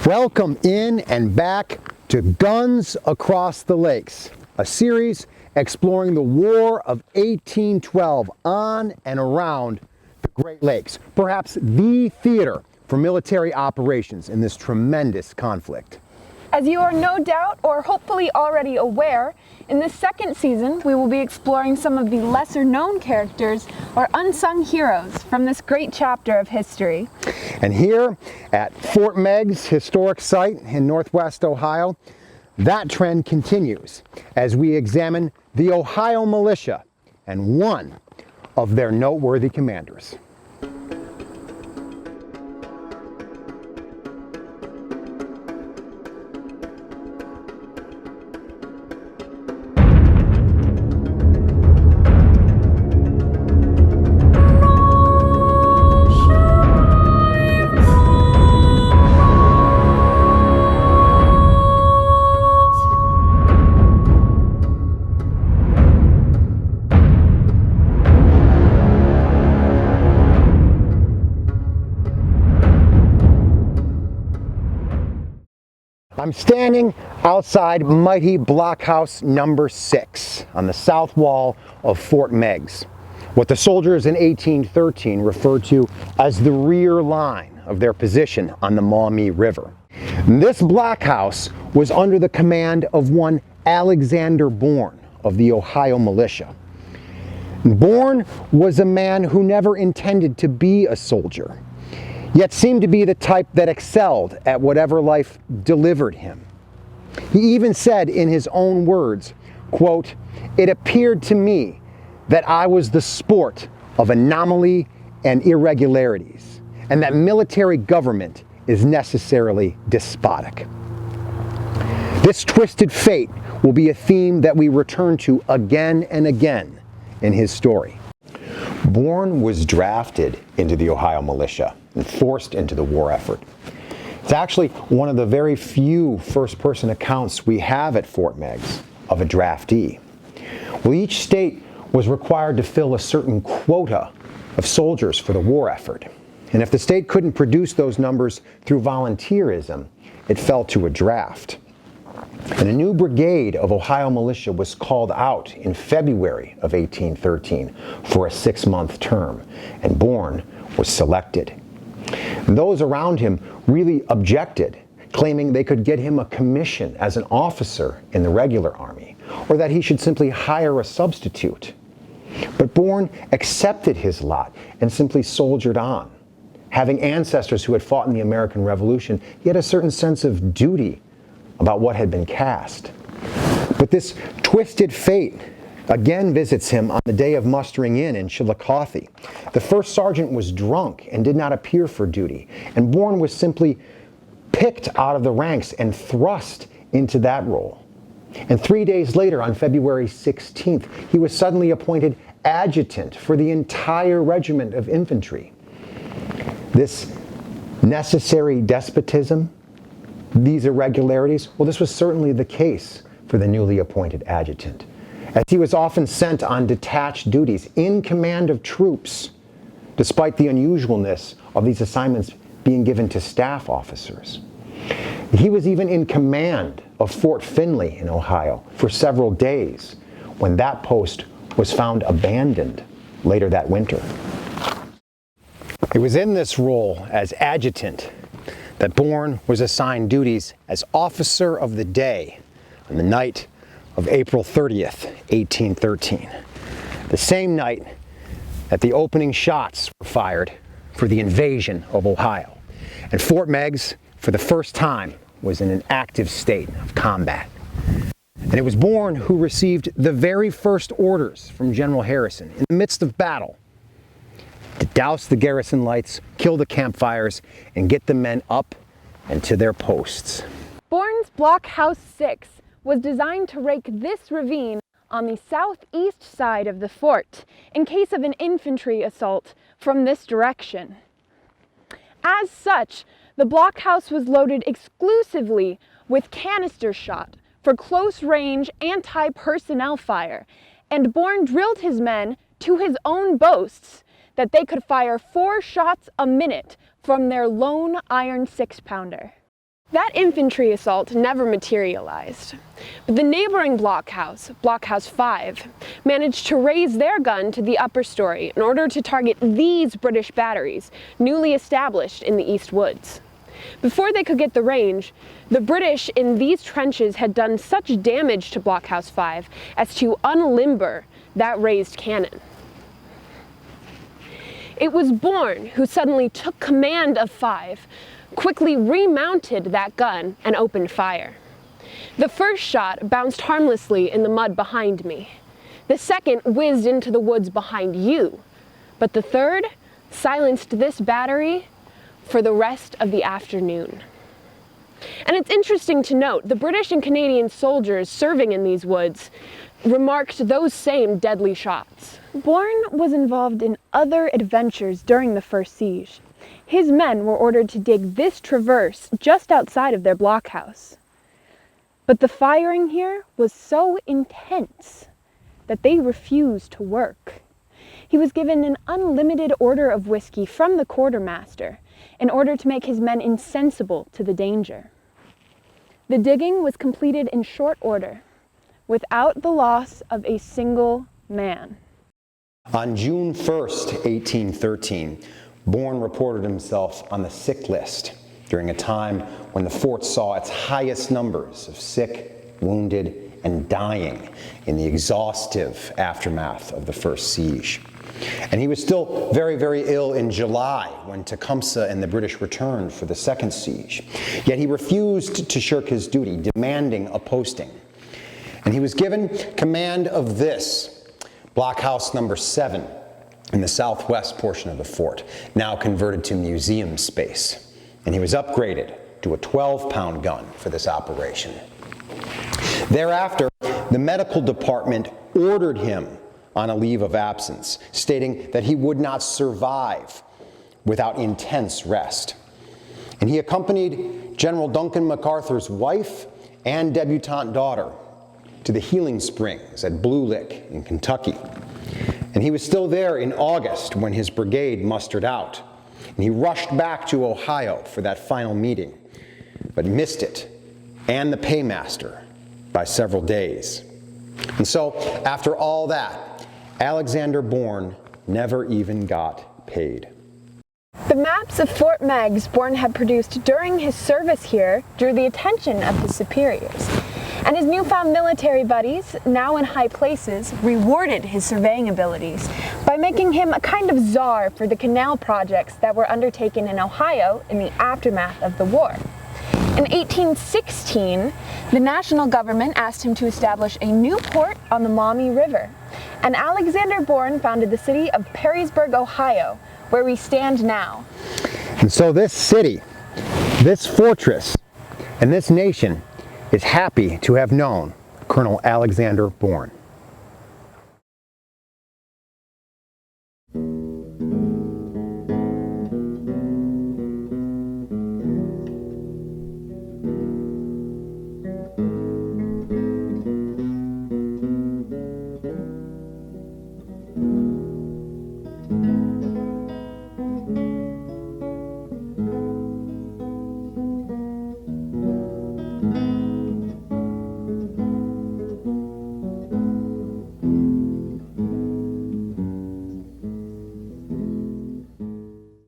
Welcome in and back to Guns Across the Lakes, a series exploring the War of 1812 on and around the Great Lakes, perhaps the theater for military operations in this tremendous conflict. As you are no doubt or hopefully already aware, in this second season we will be exploring some of the lesser known characters or unsung heroes from this great chapter of history. And here at Fort Meigs Historic Site in Northwest Ohio, that trend continues as we examine the Ohio Militia and one of their noteworthy commanders. I'm standing outside mighty blockhouse number 6 on the south wall of Fort Meigs, what the soldiers in 1813 referred to as the rear line of their position on the Maumee River. This blockhouse was under the command of one Alexander Bourne of the Ohio Militia. Bourne was a man who never intended to be a soldier, yet seemed to be the type that excelled at whatever life delivered him. He even said in his own words, quote, "It appeared to me that I was the sport of anomaly and irregularities, and that military government is necessarily despotic." This twisted fate will be a theme that we return to again and again in his story. Bourne was drafted into the Ohio Militia and forced into the war effort. It's actually one of the very few first-person accounts we have at Fort Meigs of a draftee. Well, each state was required to fill a certain quota of soldiers for the war effort. And if the state couldn't produce those numbers through volunteerism, it fell to a draft. And a new brigade of Ohio militia was called out in February of 1813 for a 6-month term, and Bourne was selected. And those around him really objected, claiming they could get him a commission as an officer in the regular army, or that he should simply hire a substitute. But Bourne accepted his lot and simply soldiered on. Having ancestors who had fought in the American Revolution, he had a certain sense of duty about what had been cast. But this twisted fate again visits him on the day of mustering in Chillicothe. The first sergeant was drunk and did not appear for duty, and Bourne was simply picked out of the ranks and thrust into that role. And 3 days later, on February 16th, he was suddenly appointed adjutant for the entire regiment of infantry. This necessary despotism, these irregularities, well, this was certainly the case for the newly appointed adjutant, as he was often sent on detached duties in command of troops, despite the unusualness of these assignments being given to staff officers. He was even in command of Fort Finley in Ohio for several days, when that post was found abandoned later that winter. It was in this role as adjutant that Bourne was assigned duties as officer of the day on the night of April 30th, 1813, the same night that the opening shots were fired for the invasion of Ohio. And Fort Meigs, for the first time, was in an active state of combat. And it was Bourne who received the very first orders from General Harrison in the midst of battle to douse the garrison lights, kill the campfires, and get the men up and to their posts. Bourne's Blockhouse 6 was designed to rake this ravine on the southeast side of the fort in case of an infantry assault from this direction. As such, the blockhouse was loaded exclusively with canister shot for close-range anti-personnel fire, and Bourne drilled his men to his own boasts that they could fire 4 shots a minute from their lone iron 6-pounder. That infantry assault never materialized, but the neighboring blockhouse, Blockhouse 5, managed to raise their gun to the upper story in order to target these British batteries, newly established in the East Woods. Before they could get the range, the British in these trenches had done such damage to Blockhouse 5 as to unlimber that raised cannon. It was Bourne who suddenly took command of 5, quickly remounted that gun, and opened fire. The first shot bounced harmlessly in the mud behind me. The second whizzed into the woods behind you. But the third silenced this battery for the rest of the afternoon. And it's interesting to note, the British and Canadian soldiers serving in these woods remarked those same deadly shots. Bourne was involved in other adventures during the first siege. His men were ordered to dig this traverse just outside of their blockhouse. But the firing here was so intense that they refused to work. He was given an unlimited order of whiskey from the quartermaster in order to make his men insensible to the danger. The digging was completed in short order, without the loss of a single man. On June 1st, 1813, Bourne reported himself on the sick list during a time when the fort saw its highest numbers of sick, wounded, and dying in the exhaustive aftermath of the first siege. And he was still very, very ill in July when Tecumseh and the British returned for the second siege. Yet he refused to shirk his duty, demanding a posting. And he was given command of this, Blockhouse number 7, in the southwest portion of the fort, now converted to museum space. And he was upgraded to a 12-pound gun for this operation. Thereafter, the medical department ordered him on a leave of absence, stating that he would not survive without intense rest. And he accompanied General Duncan MacArthur's wife and debutante daughter to the healing springs at Blue Lick in Kentucky. And he was still there in August when his brigade mustered out. And he rushed back to Ohio for that final meeting, but missed it and the paymaster by several days. And so, after all that, Alexander Bourne never even got paid. The maps of Fort Meigs Bourne had produced during his service here drew the attention of his superiors. And his newfound military buddies, now in high places, rewarded his surveying abilities by making him a kind of czar for the canal projects that were undertaken in Ohio in the aftermath of the war. In 1816, the national government asked him to establish a new port on the Maumee River, and Alexander Bourne founded the city of Perrysburg, Ohio, where we stand now. And so this city, this fortress, and this nation is happy to have known Colonel Alexander Bourne.